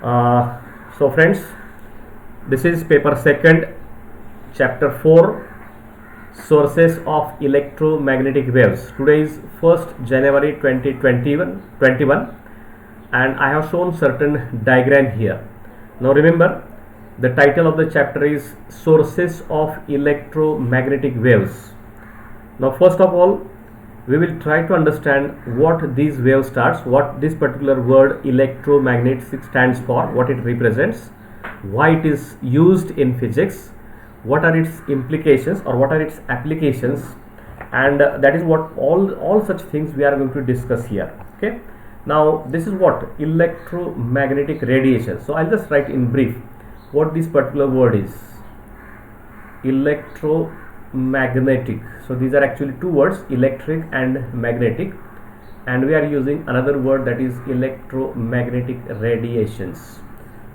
So friends, this is paper second, chapter 4, sources of electromagnetic waves. Today is 1st January 2021, and I have shown certain diagram here. Now remember, the title of the chapter is sources of electromagnetic waves. Now first of all, we will try to understand what these waves starts, what this particular word electromagnetic stands for, what it represents, why it is used in physics, what are its implications or what are its applications, and that is what all such things we are going to discuss here. Okay, now this is what electromagnetic radiation. So I'll just write in brief what this particular word is. Electromagnetic. So these are actually two words, electric and magnetic, and we are using another word, that is electromagnetic radiations.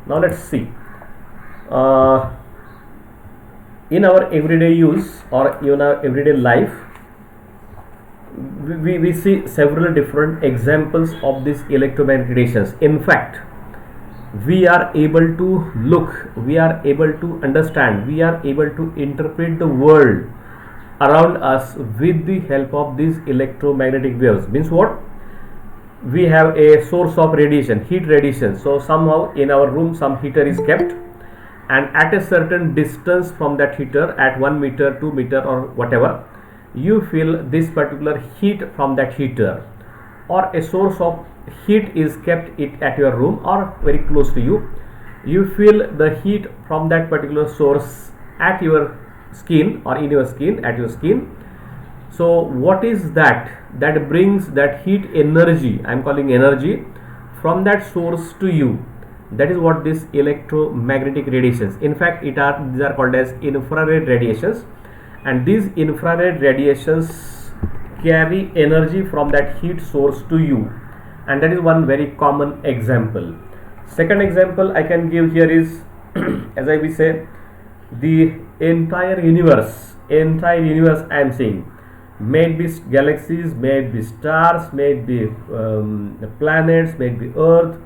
Now let's see. In our everyday use or in our everyday life, we see several different examples of these electromagnetic radiations. In fact, we are able to look, we are able to understand, we are able to interpret the world around us with the help of these electromagnetic waves. Means what? We have a source of radiation, heat radiation. So somehow in our room some heater is kept, and at a certain distance from that heater, at 1 meter, 2 meter or whatever, you feel this particular heat from that heater, or a source of heat is kept it at your room or very close to you. You feel the heat from that particular source at your skin or in your skin, at your skin. So what is that brings that heat energy, I am calling energy, from that source to you? That is what this electromagnetic radiations. In fact, these are called as infrared radiations, and these infrared radiations carry energy from that heat source to you, and that is one very common example. Second example I can give here is as I will say, the entire universe I am saying, may it be galaxies, may it be stars, may it be planets, may it be earth,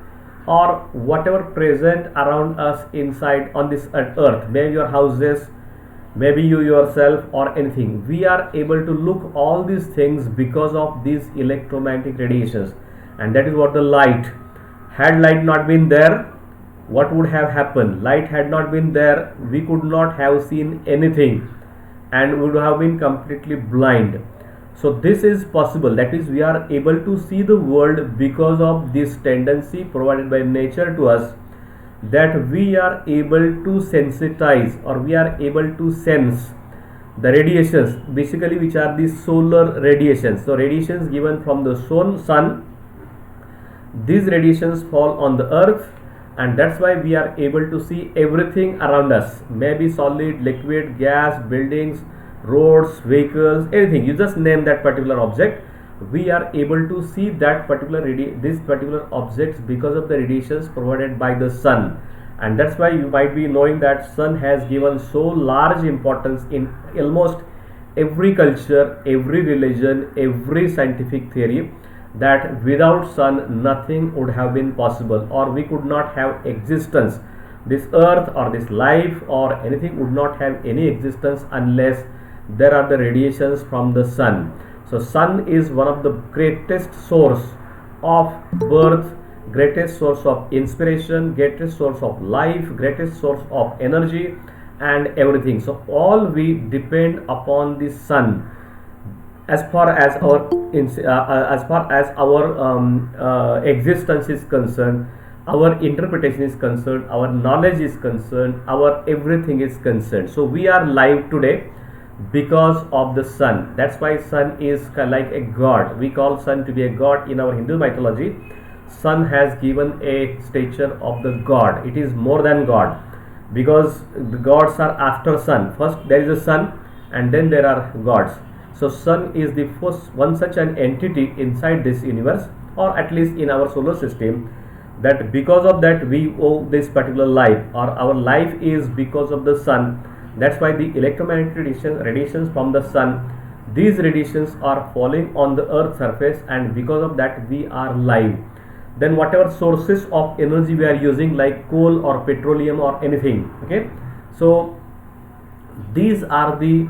or whatever present around us inside on this earth, maybe your houses, maybe you yourself or anything. We are able to look all these things because of these electromagnetic radiations, and that is what the light. Had light not been there, what would have happened? Light had not been there, we could not have seen anything and would have been completely blind. So this is possible, that is, we are able to see the world because of this tendency provided by nature to us, that we are able to sensitize or we are able to sense the radiations, basically, which are the solar radiations. So radiations given from the sun, these radiations fall on the earth, and that's why we are able to see everything around us, maybe solid, liquid, gas, buildings, roads, vehicles, anything. You just name that particular object, we are able to see that particular objects because of the radiations provided by the sun. And that's why you might be knowing that sun has given so large importance in almost every culture, every religion, every scientific theory, that without sun nothing would have been possible, or we could not have existence. This earth or this life or anything would not have any existence unless there are the radiations from the sun. So sun is one of the greatest source of birth, greatest source of inspiration, greatest source of life, greatest source of energy and everything. So all we depend upon the sun as far as our existence is concerned, our interpretation is concerned, our knowledge is concerned, our everything is concerned. So we are live today because of the sun. That's why sun is like a god. We call sun to be a god in our Hindu mythology. Sun has given a stature of the god. It is more than god, because the gods are after sun. First there is a sun and then there are gods. So sun is the first one such an entity inside this universe, or at least in our solar system, that because of that we owe this particular life, or our life is because of the sun. That's why the electromagnetic radiations from the sun, these radiations are falling on the earth surface, and because of that we are live. then whatever sources of energy we are using, like coal or petroleum or anything. Okay, so these are the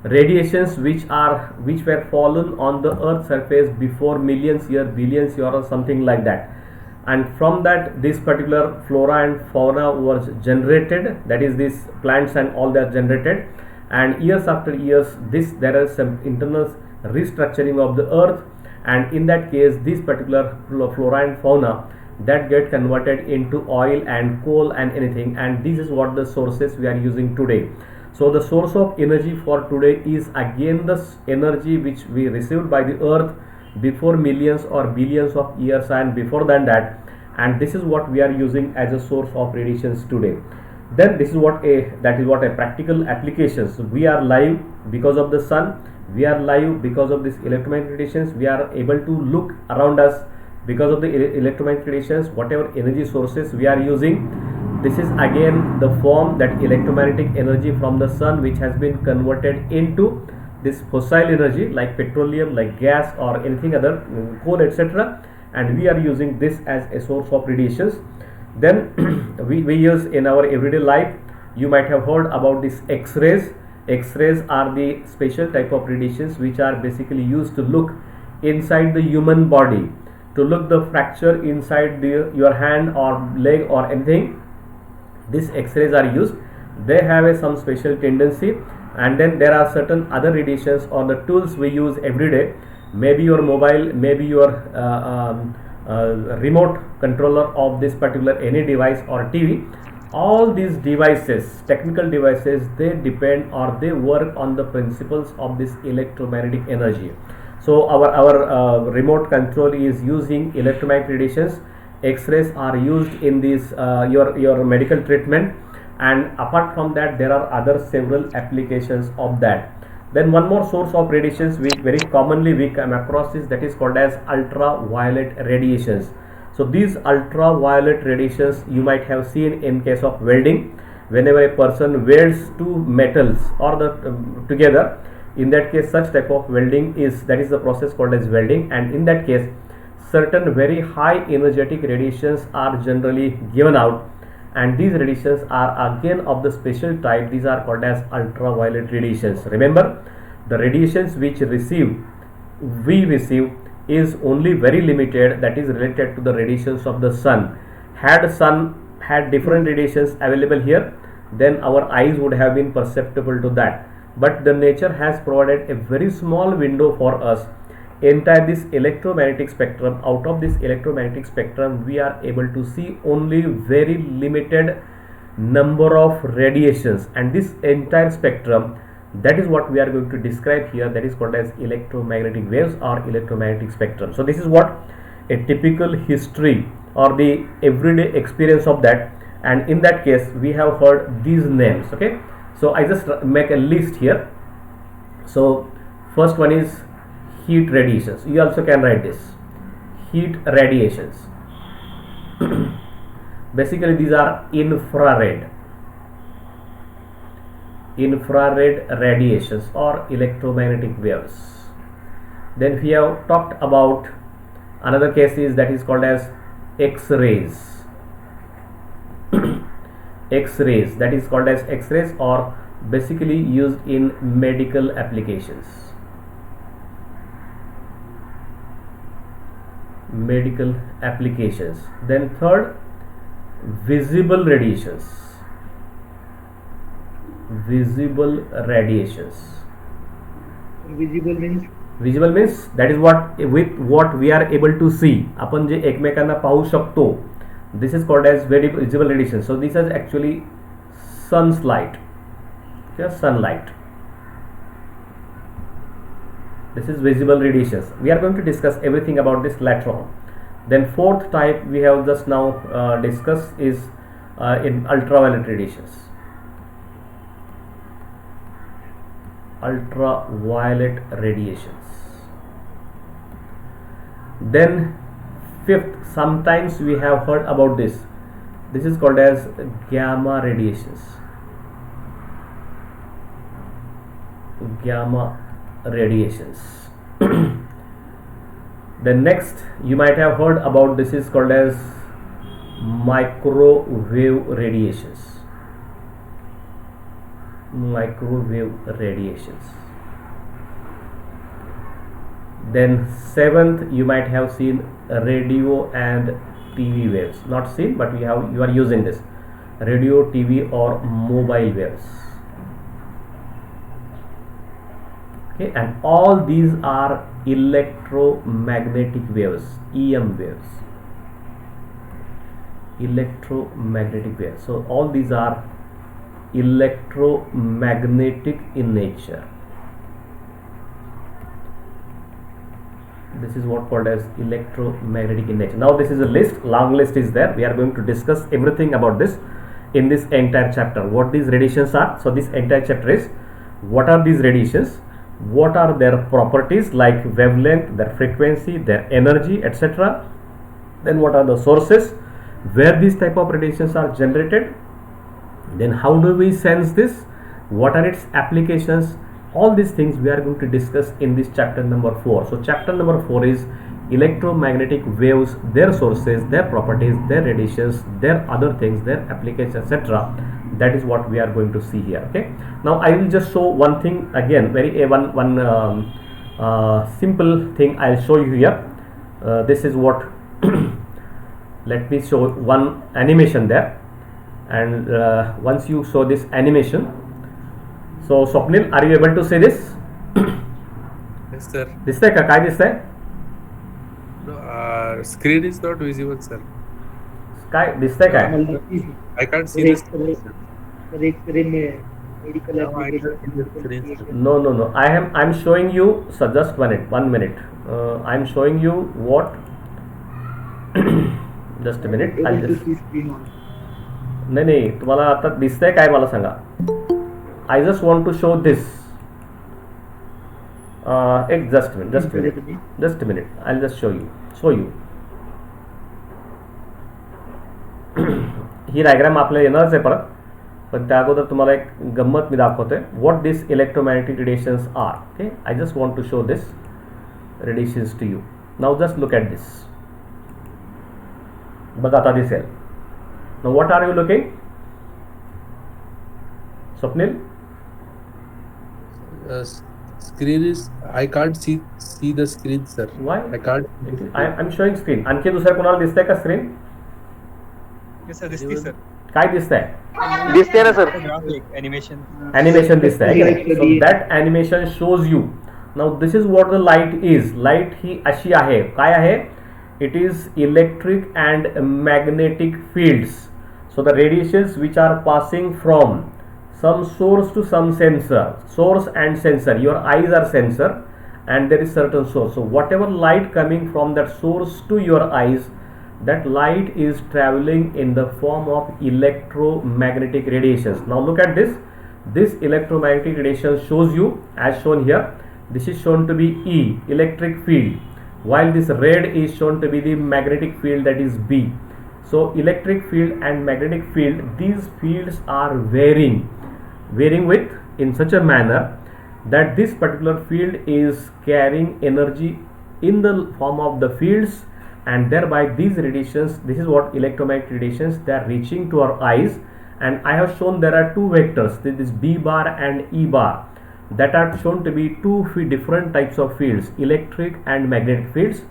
radiations which were fallen on the earth surface before millions year, billions year or something like that, and from that this particular flora and fauna was generated, that is these plants and all that generated, and years after years there is some internal restructuring of the earth, and in that case this particular flora and fauna that get converted into oil and coal and anything, and this is what the sources we are using today. So the source of energy for today is again the energy which we received by the earth before millions or billions of years and before than that, and this is what we are using as a source of radiations today. Then this is what a practical applications. We are live because of the sun, we are live because of this electromagnetic radiations, we are able to look around us because of the electromagnetic radiations, whatever energy sources we are using. This is again the form, that electromagnetic energy from the sun which has been converted into this fossil energy like petroleum, like gas or anything other, coal, etc., and we are using this as a source of radiations. Then we use in our everyday life. You might have heard about this X-rays. X-rays are the special type of radiations which are basically used to look inside the human body, to look the fracture inside your hand or leg or anything. These X-rays are used. They have some special tendency, and then there are certain other radiations or the tools we use every day. Maybe your mobile, maybe your remote controller of this particular any device or TV. All these devices, technical devices, they depend or they work on the principles of this electromagnetic energy. So our remote control is using electromagnetic radiations. X-rays are used in this your medical treatment, and apart from that there are other several applications of that. Then one more source of radiations which very commonly we come across is that is called as ultraviolet radiations. So these ultraviolet radiations you might have seen in case of welding. Whenever a person welds two metals or together, in that case such type of welding is the process called as welding, and in that case certain very high energetic radiations are generally given out, and these radiations are again of the special type. These are called as ultraviolet radiations. Remember, the radiations which we receive is only very limited, that is related to the radiations of the sun. Had sun had different radiations available here, then our eyes would have been perceptible to that, but the nature has provided a very small window for us. Entire this electromagnetic spectrum, out of this electromagnetic spectrum we are able to see only very limited number of radiations, and this entire spectrum, that is what we are going to describe here, that is called as electromagnetic waves or electromagnetic spectrum. So this is what a typical history or the everyday experience of that, and in that case we have heard these names. Okay, so I just make a list here. So first one is heat radiations. You also can write this, heat radiations. Basically these are infrared radiations or electromagnetic waves. Then we have talked about another case is that is called as X-rays. X-rays, that is called as X-rays, or basically used in medical applications. Medical applications. Then third, visible radiations. Visible radiations. Visible means that is what with what we are able to see. आपण जे एकमेकांना पाहू शकतो, this is called as very visible radiation. So this is actually sun's light. Okay, sunlight. This is visible radiations. We are going to discuss everything about this later on. Then fourth type we have just now discussed is in ultraviolet radiations. Ultraviolet radiations. Then fifth, sometimes we have heard about this. This is called as gamma radiations. Gamma radiations. Then next you might have heard about, this is called as microwave radiations. Microwave radiations. Then seventh, you might have seen radio and TV waves. Not seen, but you are using this radio, TV, or mobile waves. Okay, and all these are electromagnetic waves, EM waves. Electromagnetic waves. So all these are electromagnetic in nature. This is what called as electromagnetic in nature. Now this is a list, long list is there. We are going to discuss everything about this in this entire chapter. What these radiations are. So this entire chapter is, what are these radiations, what are their properties like wavelength, their frequency, their energy, etc. Then what are the sources where these type of radiations are generated, then how do we sense this, what are its applications. All these things we are going to discuss in this chapter number 4. So chapter number 4 is electromagnetic waves, their sources, their properties, their radiations, their other things, their applications, etc. That is what we are going to see here. Okay, now I will just show one thing again, very one simple thing I'll show you here. This is what let me show one animation there, and once you show this animation, so Swapnil, are you able to see this? Yes, sir. दिसतंय का, काय दिसतंय? No, screen is not visible, sir. काय दिसतंय काय? I can't see this. screen में medical No, I can't see the application. screen, sir. No. I'm showing you. So just 1 minute. I'm showing you what. Just a minute. I'll Able to just. see screen on. नाही तुम्हाला आता दिसतंय काय मला सांगा. I just want to show this. Just a minute. I'll just show you. He diagram आपल्याला येणारच आहे परत, पण त्या अगोदर तुम्हाला एक गंमत मी दाखवतोय. What this electromagnetic radiations are. Okay, I just want to show this radiations to you. Now just look at this. बघा आता दिसेल. Now what are you looking? Swapnil, Screen is, I can't see the screen, sir. Why? I can't. I am showing screen. आणखी दुसऱ्या कोणाला दिसतंय का screen? Yes, sir. This sir. काय दिसतंय? दिसते ना सर. Graphic animation. Animation दिसतंय. So that animation shows you. Now this is what the light is. Light ही अशी आहे. काय आहे? It is electric and magnetic fields. So the radiations which are passing from some source to some sensor. Source and sensor. Your eyes are sensor, and there is certain source. So whatever light coming from that source to your eyes, that light is traveling in the form of electromagnetic radiations. Now look at this. This electromagnetic radiation shows you, as shown here, this is shown to be E, electric field, while this red is shown to be the magnetic field, that is B. So electric field and magnetic field, these fields are varying with in such a manner that this particular field is carrying energy in the form of the fields, and thereby these radiations, this is what electromagnetic radiations, they are reaching to our eyes. And I have shown there are two vectors, this is B bar and E bar, that are shown to be two different types of fields, electric and magnetic fields.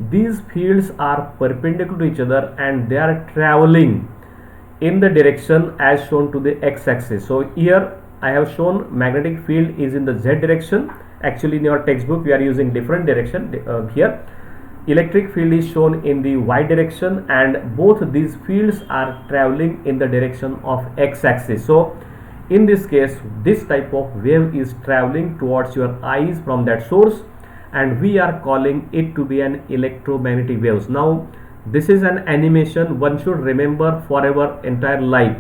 These fields are perpendicular to each other and they are traveling in the direction as shown to the x-axis. So here I have shown magnetic field is in the z direction. Actually in your textbook we are using different direction. Here electric field is shown in the y direction, and both these fields are traveling in the direction of x-axis. So in this case, this type of wave is traveling towards your eyes from that source, and we are calling it to be an electromagnetic waves. Now this is an animation, one should remember forever entire life.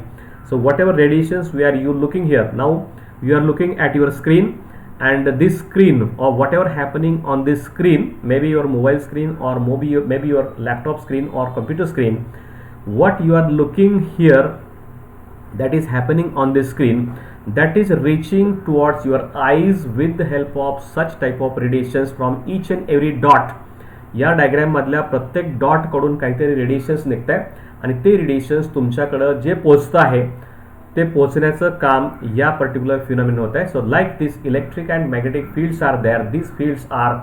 So whatever radiations you looking here, now you are looking at your screen, and this screen or whatever happening on this screen, maybe your mobile screen or maybe your laptop screen or computer screen, what you are looking here, that is happening on this screen, that is reaching towards your eyes with the help of such type of radiations from each and every dot. या diagram मधल्या प्रत्येक dot कडून काहीतरी radiations निघत आहे आणि ते radiations तुमच्याकडे जे पोहोचतं आहे ते पोहोचण्याचं काम या पर्टिक्युलर फिनॉमिना होत आहे. So like this electric and magnetic fields are there, these fields are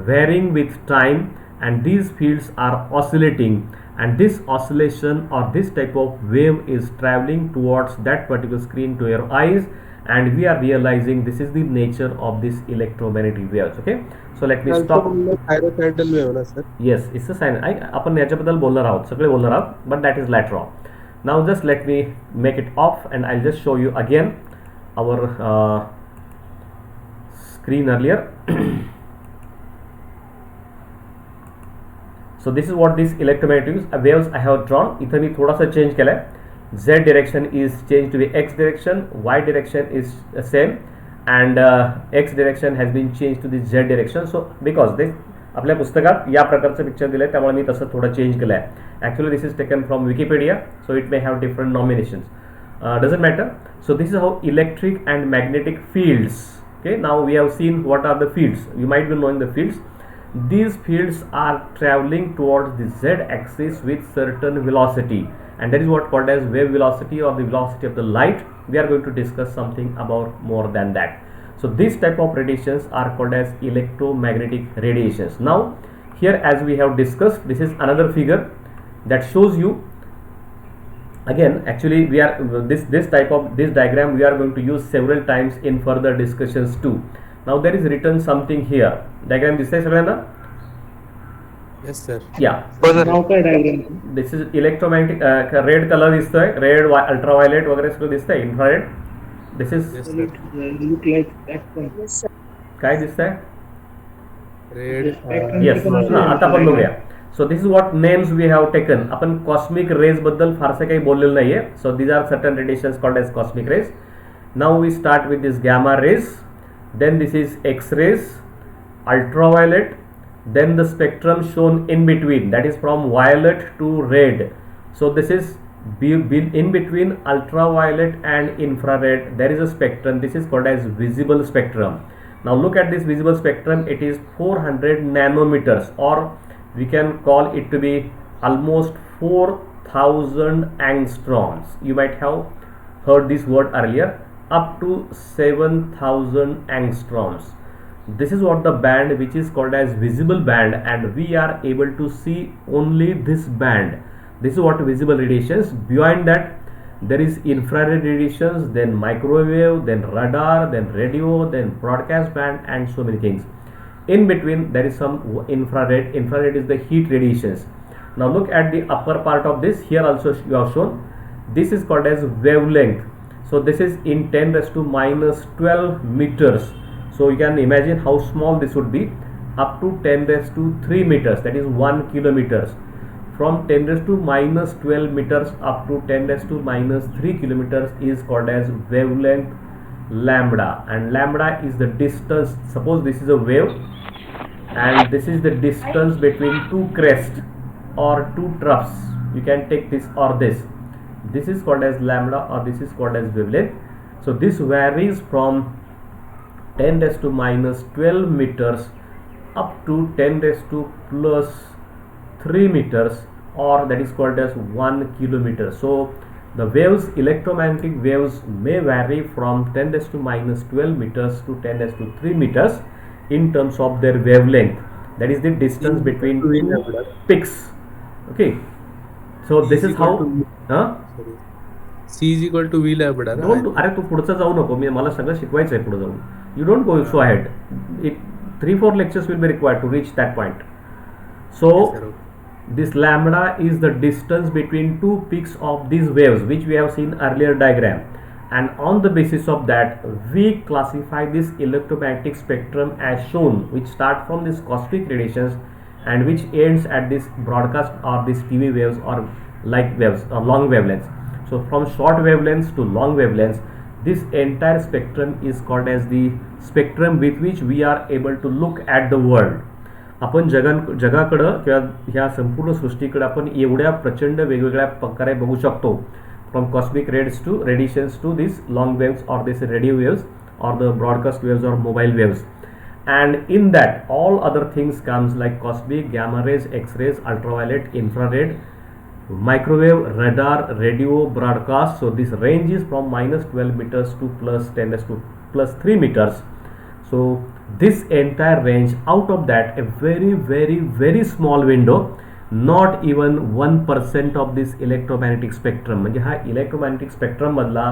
varying with time and these fields are oscillating, and this oscillation or this type of wave is traveling towards that particular screen to your eyes, and we are realizing this is the nature of this electromagnetic waves. Okay, so let me stop. Sinusoidal wave ना sir. Yes, it's a sign. आपण याच्याबद्दल बोलणार आहोत, सगळे बोलणार आहोत, but that is later on. Now just let me make it off and I'll just show you again our screen earlier. So this is what these electromagnetic waves I have drawn. इथं मी थोडासा change केलाय. Z direction is changed to be X direction, Y direction is same, and X direction has been changed to the Z direction. So because this आपल्या पुस्तकात या प्रकारचं picture दिलंय त्यामुळे मी तसं थोडं चेंज केलं आहे. Actually this is taken from Wikipedia, so it may have different nominations, doesn't matter. So this is how electric and magnetic fields. Okay, now we have seen what are the fields. You might be knowing the fields. These fields are traveling towards the z axis with certain velocity, and that is what called as wave velocity or the velocity of the light. We are going to discuss something about more than that. So this type of radiations are called as electromagnetic radiations. Now here, as we have discussed, this is another figure that shows you again. Actually we are this type of this diagram we are going to use several times in further discussions too. Now there is written something here. Diagram दिसतंय सगळ्यांना? Yes sir. Yeah. नाव काय diagram? This is electromagnetic. Red colour दिसतोय, red, ultraviolet वगैरे सगळं दिसतंय, infrared. This is Yes sir. Look like that. काय दिसतंय? Red. Yes, आता आपण बघूया. So this is what names we have taken. आपण कॉस्मिक रेज बद्दल फारसे काही बोललेलं नाहीये. So these are certain radiations called as cosmic rays. Now we start with this gamma rays, then this is X-rays, ultraviolet, then the spectrum shown in between, that is from violet to red. So this is in between ultraviolet and infrared there is a spectrum. This is called as visible spectrum. Now look at this visible spectrum. It is 400 nanometers, or we can call it to be almost 4000 angstroms. You might have heard this word earlier. Up to 7000 angstroms. This is what the band which is called as visible band, and we are able to see only this band. This is what visible radiations. Beyond that there is infrared radiations, then microwave, then radar, then radio, then broadcast band, and so many things. In between there is some infrared. Infrared is the heat radiations. Now look at the upper part of this. Here also you have shown. This is called as wavelength. So this is in 10 raised to minus 12 meters. So you can imagine how small this would be. Up to 10 raised to 3 meters, that is 1 kilometers. From 10 raised to minus 12 meters up to 10 raised to minus 3 kilometers is called as wavelength lambda. And lambda is the distance. Suppose this is a wave and this is the distance between two crests or two troughs. You can take this or this. This is called as lambda, or this is called as wavelength. So this varies from 10 raised to minus 12 meters up to 10 raised to plus 3 meters, or that is called as 1 kilometer. So the waves, electromagnetic waves, may vary from 10 raised to minus 12 meters to 10 raised to 3 meters in terms of their wavelength. That is the distance between two peaks. Okay, so this is how C is equal to V lambda. Don't. अरे तू पुढचं जाऊ नको, मला सगळं शिकवायचं आहे पुढे जाऊन. You don't go so ahead. 3-4 lectures will be required to reach that point. So this lambda is the distance between two peaks of these waves which we have seen earlier diagram, and on the basis of that we classify this electromagnetic spectrum as shown, which start from this cosmic radiations and which ends at this broadcast or this TV waves or light waves or long wavelengths. So from short wavelengths to long wavelengths, this entire spectrum is called as the spectrum with which we are able to look at the world. आपण जगाकडं किंवा ह्या संपूर्ण सृष्टीकडे आपण एवढ्या प्रचंड वेगवेगळ्या प्रकारे बघू शकतो. From cosmic rays to radiations to this long waves or this radio waves or the broadcast waves or mobile waves. and in that all other things comes like cosmic, gamma rays, x-rays, ultraviolet, infrared, microwave, radar, radio, broadcast. So this range is from -12 meters to +10 to +3 meters. So this entire range, out of that a very small window, not even 1% of this electromagnetic spectrum, म्हणजे हा electromagnetic spectrum मधला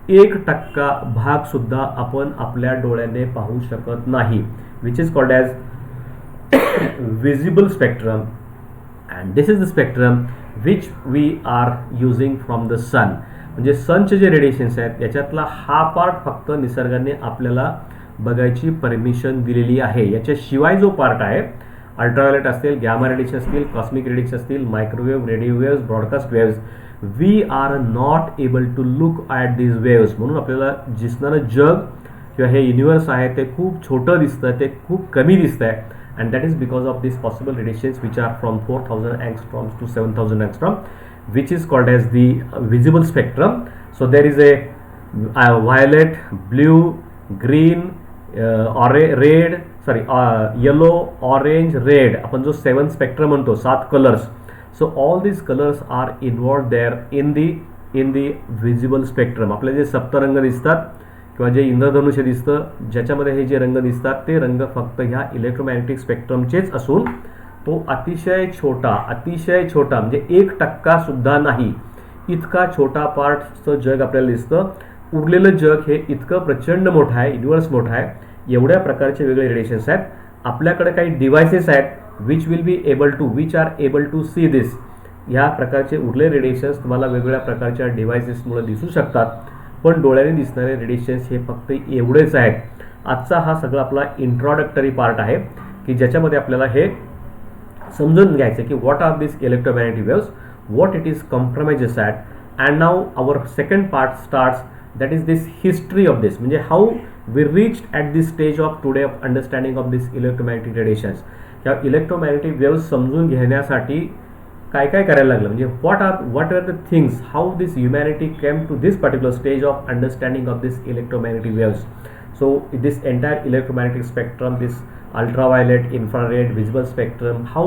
1% भाग सुद्धा आपण आपल्या डोळ्याने पाहू शकत नाही, which is called as visible spectrum, and this is the spectrum which we are using from the sun. म्हणजे सनचे जे रेडिएशन्स आहेत याच्यातला हा पार्ट फक्त निसर्गाने आपल्याला बघायची परमिशन दिलेली आहे. याच्याशिवाय जो पार्ट आहे, अल्ट्राव्हायोलेट असतील, गॅमा रेडिएशन असतील, कॉस्मिक रेडिएशन असतील, microwave, radio waves, broadcast waves, we are not able to look at these waves. म्हणून आपल्याला दिसणारं जग किंवा हे युनिवर्स आहे ते खूप छोटं दिसतं, ते खूप कमी दिसतं आहे. And that is because of these possible radiations which are from 4000 angstroms to 7000 angstrom, which is called as the visible spectrum. So there is a violet, blue, green, yellow, orange, red. आपण जो 7 spectrum म्हणतो, 7 colors. So all these colors are involved there in the visible spectrum. आपले जे सप्तरंग दिसतात किंवा जे इंद्रधनुष्य दिसतं, ज्याच्यामध्ये हे जे रंग दिसतात ते रंग फक्त ह्या इलेक्ट्रोमॅग्नेटिक स्पेक्ट्रमचेच असून तो अतिशय छोटा म्हणजे 1% सुद्धा नाही, इतका छोटा पार्टचं जग आपल्याला दिसतं. उरलेलं जग हे इतकं प्रचंड मोठं आहे, युनिवर्स मोठा आहे, एवढ्या प्रकारचे वेगळे रेडिएशन्स आहेत. आपल्याकडे काही डिव्हायसेस आहेत which are able to see this. ह्या प्रकारचे उरलेले रेडिएशन्स तुम्हाला वेगवेगळ्या प्रकारच्या डिव्हायसेसमुळे दिसू शकतात, पण डोळ्याने दिसणारे रेडिएशन्स हे फक्त एवढेच आहेत. आजचा हा सगळा आपला इंट्रोडक्टरी पार्ट आहे की ज्याच्यामध्ये आपल्याला हे समजून घ्यायचं की what are this electromagnetic waves, what it is compromises at. And now our second part starts, that is this history of this, म्हणजे how we reached at this stage of today of understanding of this electromagnetic radiations. ह्या electromagnetic waves समजून घेण्यासाठी काय करायला लागलं, म्हणजे what are the things, how this humanity came to this particular stage of understanding of this electromagnetic waves. So this entire electromagnetic spectrum, this ultraviolet, infrared, visible spectrum, how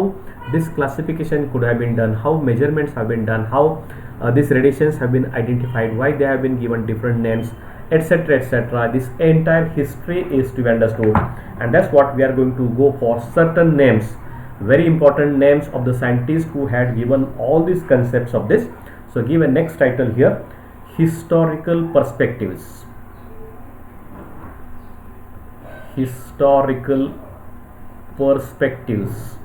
this classification could have been done, how measurements have been done, how these radiations have been identified, why they have been given different names, etc. This entire history is to be understood, and that's what we are going to go for. Certain names, very important names of the scientists who had given all these concepts of this. So give a next title here, historical perspectives. Historical perspectives.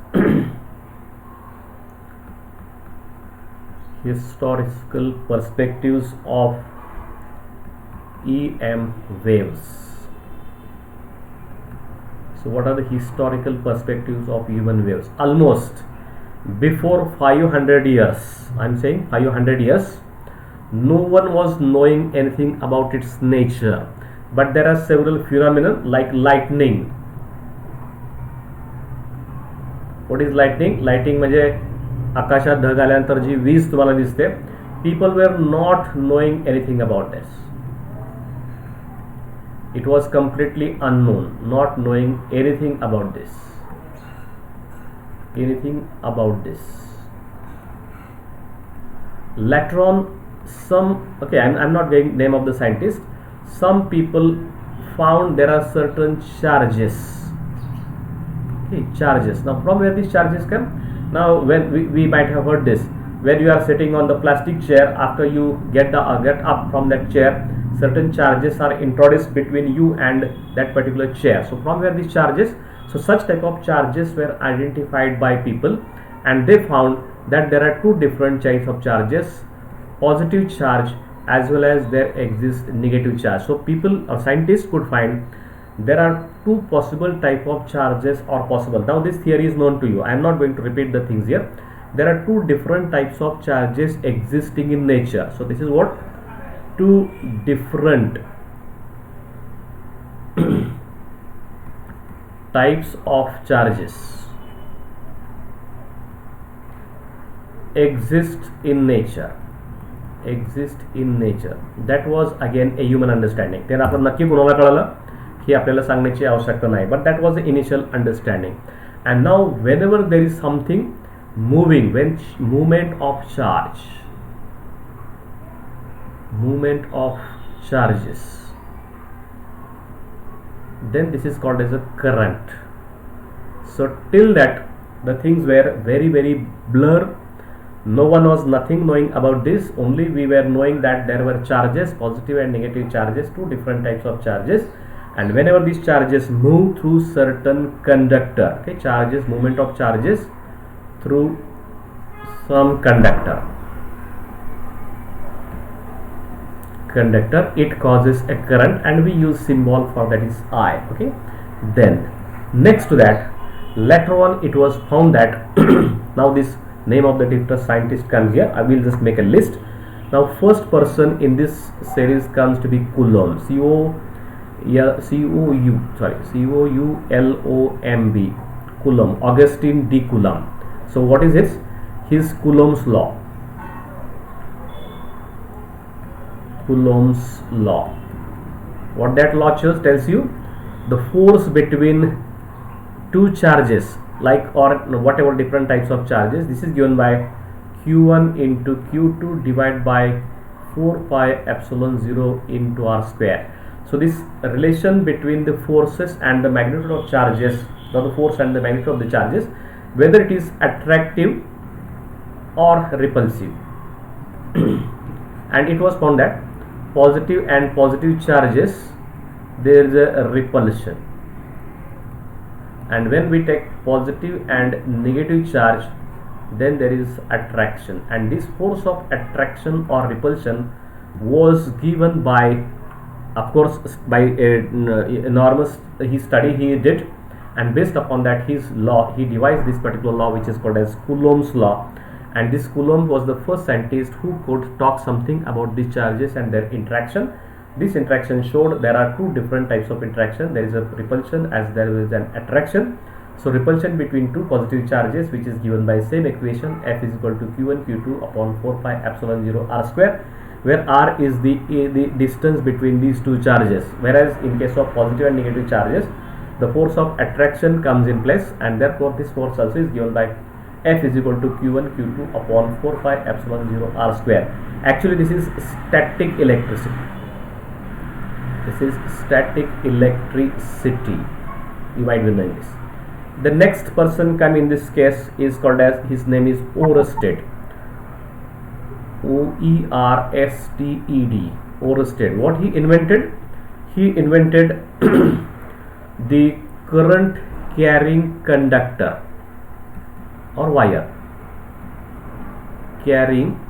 Historical perspectives of EM waves. So what are the historical perspectives of human waves? Almost before 500 years, I'm saying 500 years, no one was knowing anything about its nature, but there are several phenomena like lightning. What is lightning? Lightning म्हणजे आकाशात ढग आल्यानंतर जी वीज तुम्हाला दिसते. People were not knowing anything about this. It was completely unknown, not knowing anything about this. Later on, I'm not getting name of the scientist. Some people found there are certain charges. Okay, charges. Now, from where these charges come? Now, when we might have heard this, when you are sitting on the plastic chair, after you get up from that chair, certain charges are introduced between you and that particular chair. So from where these charges, so such type of charges were identified by people, and they found that there are two different types of charges, positive charge as well as there exists negative charge. So people or scientists could find there are two possible type of charges are possible. Now this theory is known to you, I am not going to repeat the things here. There are two different types of charges existing in nature. So this is what two different types of charges exist in nature. That was again a human understanding. then आपण नक्की कोणाला कळलं ही आपल्याला सांगण्याची आवश्यकता नाही, but that was the initial understanding. And now when ever there is something moving, when movement of charges, then this is called as a current. So till that the things were very very blur. No one was nothing knowing about this, only we were knowing that there were charges, positive and negative charges, two different types of charges, and whenever these charges move through certain conductor, okay, charges, movement of charges through some conductor, it causes a current, and we use symbol for that is I. Okay, then next to that, later on it was found that now this name of the different scientist comes here. I will just make a list. Now first person in this series comes to be Coulomb, C-O-U-L-O-M-B, Coulomb, Augustine de Coulomb. So what is his Coulomb's law? Coulomb's law. What that law tells you, the force between two charges, like or whatever different types of charges, this is given by q1 into q2 divided by 4 pi epsilon 0 into r square. So this relation between the forces and the magnitude of charges, or the force and the magnitude of the charges, whether it is attractive or repulsive, and it was found that positive charges, there is a repulsion, and when we take positive and negative charge, then there is attraction, and this force of attraction or repulsion was given by, of course, by enormous study he did, and based upon that his law, he devised this particular law which is called as Coulomb's law. And this Coulomb was the first scientist who could talk something about these charges and their interaction. This interaction showed there are two different types of interaction. There is a repulsion as there is an attraction. So repulsion between two positive charges, which is given by same equation, F is equal to Q1 Q2 upon 4 pi epsilon 0 r square, where r is the distance between these two charges, whereas in case of positive and negative charges, the force of attraction comes in place, and therefore this force also is given by F is equal to Q1 Q2 upon 4 pi epsilon 0 r square. Actually this is static electricity. This is static electricity. You might be knowing this. The next person come in this case is called as, his name is Oersted. O-E-R-S-T-E-D. Oersted. What he invented? He invented the current carrying conductor or wire. Carrying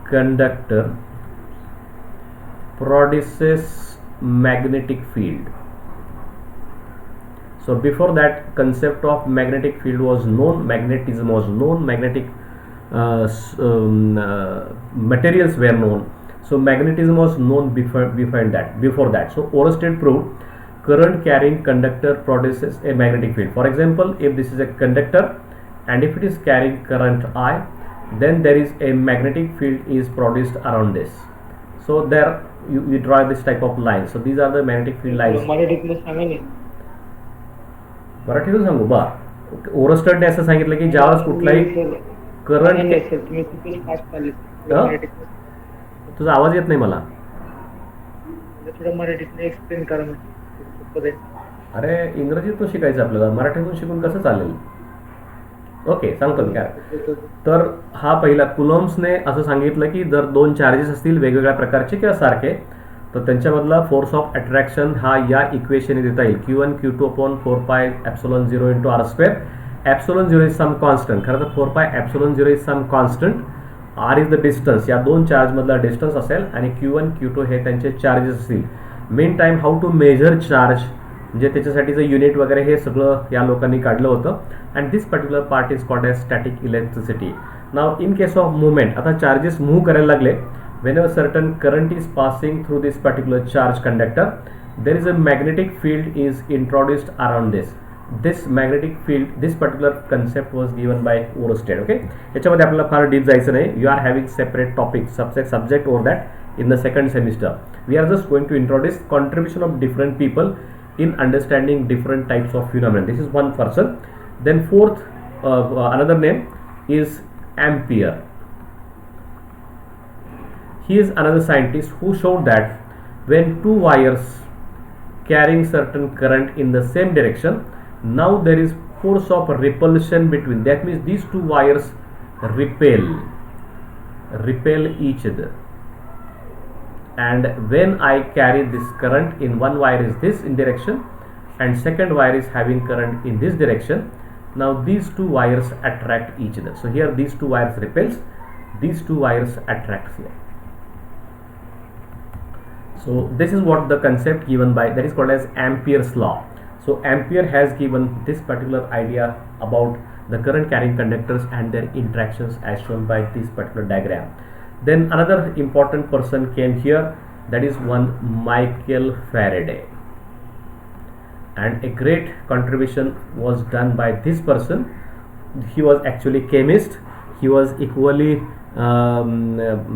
conductor produces magnetic field. So before that, concept of magnetic field was known, magnetism was known, magnetic materials were known. So magnetism was known before that. So Oersted proved current carrying conductor produces a magnetic field. For example, if this is a conductor and if it is carrying current I, then there is a magnetic field is produced around this. So there you draw this type of line. So these are the magnetic field lines. मराठीतून सांगू बा. ओरस्टेडने असं सांगितलं की ज्यावेळेस कुठलाही current, तुझा आवाज येत नाही मला. अरे इंग्रजीतून शिकायचं आपल्याला, मराठीतून शिकून कसं चालेल. ओके, सांगतो मी काय. तर हा पहिला कुलॉम्सने असं सांगितलं की जर दोन चार्जेस असतील वेगवेगळ्या प्रकारचे किंवा सारखे, तर त्यांच्यामधला फोर्स ऑफ अट्रॅक्शन हा या इक्वेशनने देता येईल. Q1 Q2 upon 4 pi epsilon 0 into r square. Epsilon 0 is some constant. खरं तर 4 pi epsilon 0 is some constant. R is the distance, या दोन चार्ज मधला डिस्टन्स असेल, आणि Q1 Q2 हे त्यांचे चार्जेस असतील. Main time how to measure charge, म्हणजे त्याच्यासाठीचं युनिट वगैरे हे सगळं या लोकांनी काढलं होतं. And this particular part is called as static electricity. नाव इन केस ऑफ मुवमेंट, आता चार्जेस मूव्ह करायला लागले, whenever certain current is passing through this particular charge conductor, there is a magnetic field is introduced around this. This magnetic field, this particular concept was given by Oersted. Okay, याच्यामध्ये आपल्याला फार deep जायचं नाही. You are having separate topics, subject over that. in the second semester. We are just going to introduce contribution of different people in understanding different types of phenomena. This is one person. Then fourth, another name is Ampere. He is another scientist who showed that when two wires carrying certain current in the same direction, now there is force of repulsion between. That means these two wires repel each other. And when I carry this current in one wire is this in direction, and second wire is having current in this direction, now these two wires attract each other. So here these two wires repels, these two wires attracts here. So this is what the concept given by, that is called as Ampere's law. So Ampere has given this particular idea about the current carrying conductors and their interactions as shown by this particular diagram. Then another important person came here, that is one Michael Faraday, and a great contribution was done by this person. He was actually chemist. He was equally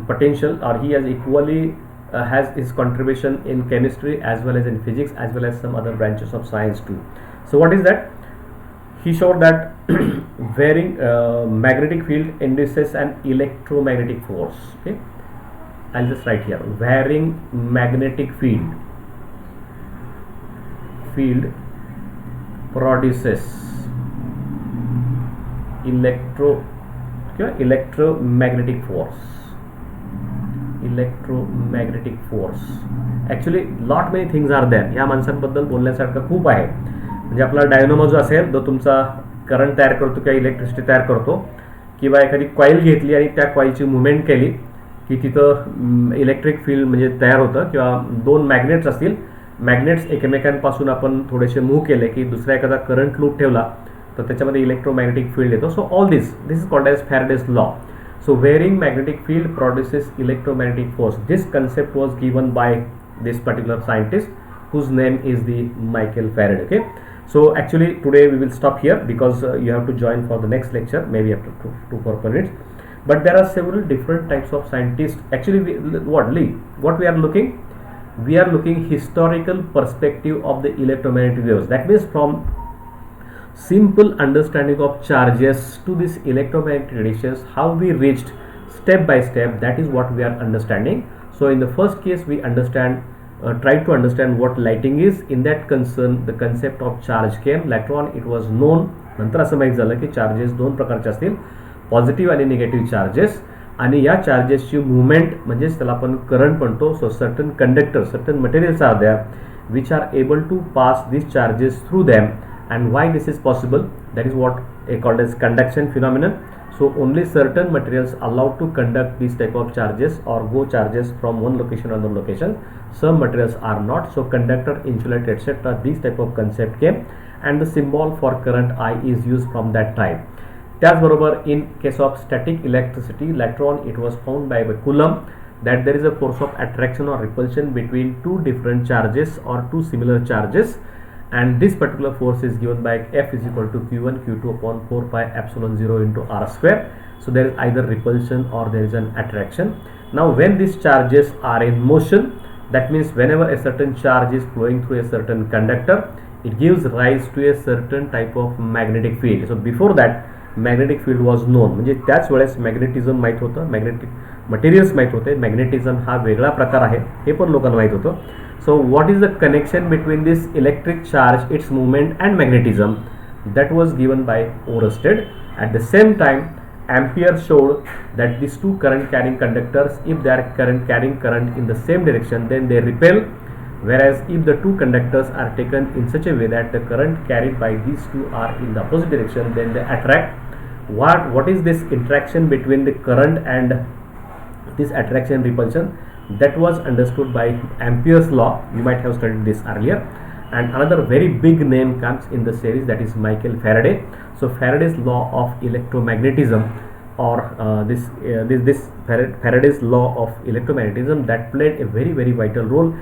potential, or he has equally has his contribution in chemistry as well as in physics as well as some other branches of science too. So what is that? He showed that varying magnetic field induces an electromagnetic force. Okay, I'll just write here, varying magnetic field produces electromagnetic force. Actually lot many things are there. या माणसांबद्दल बोलण्यासारखं खूप आहे. म्हणजे आपला dynamo जो असेल तो तुमचा current तयार करतो किंवा इलेक्ट्रिसिटी तयार करतो, किंवा एखादी कॉईल घेतली आणि त्या कॉईलची मुवमेंट केली की तिथं इलेक्ट्रिक फील्ड म्हणजे तयार होतं, किंवा दोन मॅग्नेट्स असतील, मॅग्नेट्स एकमेकांपासून आपण थोडेसे मूव्ह केले की दुसरा एखादा करंट लूप ठेवला तर त्याच्यामध्ये इलेक्ट्रोमॅग्नेटिक फील्ड येतो. So all this is called as Faraday's law. So varying magnetic field produces electromagnetic force. This concept was given by this particular scientist whose name is the Michael Faraday. Okay, so actually today we will stop here because you have to join for the next lecture maybe after 2-4 minutes. But there are several different types of scientists. Actually what we are looking, we are looking historical perspective of the electromagnetic waves. That means from simple understanding of charges to this electromagnetic radiations, how we reached step by step, that is what we are understanding. So in the first case we understand try to understand what lighting is. In that concern the concept of charge came. Later on it was known, नंतर असं माहित झालं की charges दोन प्रकारचे असतील, positive आणि negative charges, आणि या चार्जेसची मुवमेंट म्हणजेच त्याला आपण करंट म्हणतो. So certain conductor, certain materials are there which are able to pass these charges through them. And why this is possible, that is what is called as conduction phenomenon. So only certain materials allowed to conduct these type of charges or go charges from one location to another location. Some materials are not. So conductor, insulator, etc. these type of concept came, and the symbol for current I is used from that time. त्याचबरोबर in case of static electricity, later on it was found by Coulomb that there is a force of attraction or repulsion between two different charges or two similar charges, and this particular force is given by F is equal to Q1 Q2 upon 4 pi epsilon 0 into R square. So there is either repulsion or there is an attraction. Now when these charges are in motion, that means whenever a certain charge is flowing through a certain conductor, it gives rise to a certain type of magnetic field. So before that magnetic field was known, म्हणजे त्याच वेळेस magnetism माहित होतं, magnetic materials माहित होते, magnetism हा वेगळा प्रकार आहे हे पण लोकांना माहित होतं. So what is the connection between this electric charge, its movement and magnetism? That was given by Oersted. At the same time Ampere showed that these two current carrying conductors, if they are carrying current in the same direction, then they repel, whereas if the two conductors are taken in such a way that the current carried by these two are in the opposite direction, then they attract. What is this interaction between the current and this attraction repulsion? That was understood by Ampere's law. You might have studied this earlier. And another very big name comes in the series, that is Michael Faraday. So Faraday's law of electromagnetism, or this Faraday's law of electromagnetism, that played a very vital role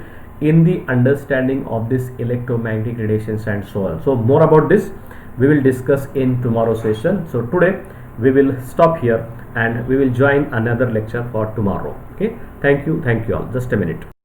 in the understanding of this electromagnetic radiations and so on. So more about this we will discuss in tomorrow's session. So today we will stop here and we will join another lecture for tomorrow. Okay, thank you all. Just a minute.